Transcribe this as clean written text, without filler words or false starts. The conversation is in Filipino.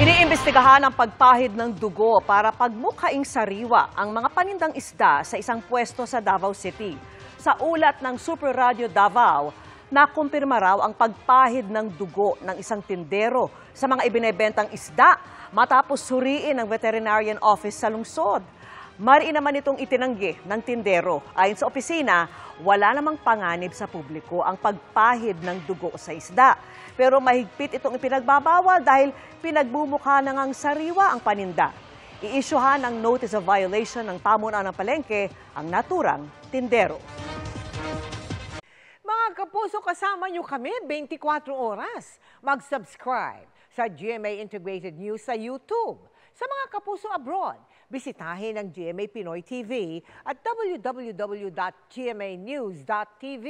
Iniimbestigahan ang pagpahid ng dugo para pagmukhaing sariwa ang mga panindang isda sa isang pwesto sa Davao City. Sa ulat ng Super Radio Davao, nakumpirma raw ang pagpahid ng dugo ng isang tindero sa mga ibinebentang isda matapos suriin ng Veterinarian Office sa lungsod. Mariin naman itong itinanggi ng tindero. Ayon sa opisina, wala namang panganib sa publiko ang pagpahid ng dugo sa isda. Pero mahigpit itong ipinagbabawal dahil pinagbumukha na ngang sariwa ang paninda. Iisyuhan ng notice of violation ng pamunuan ng palengke ang naturang tindero. Mga kapuso, kasama nyo kami 24 oras. Mag-subscribe sa GMA Integrated News sa YouTube. Sa mga kapuso abroad, bisitahin ang GMA Pinoy TV at www.gmanews.tv.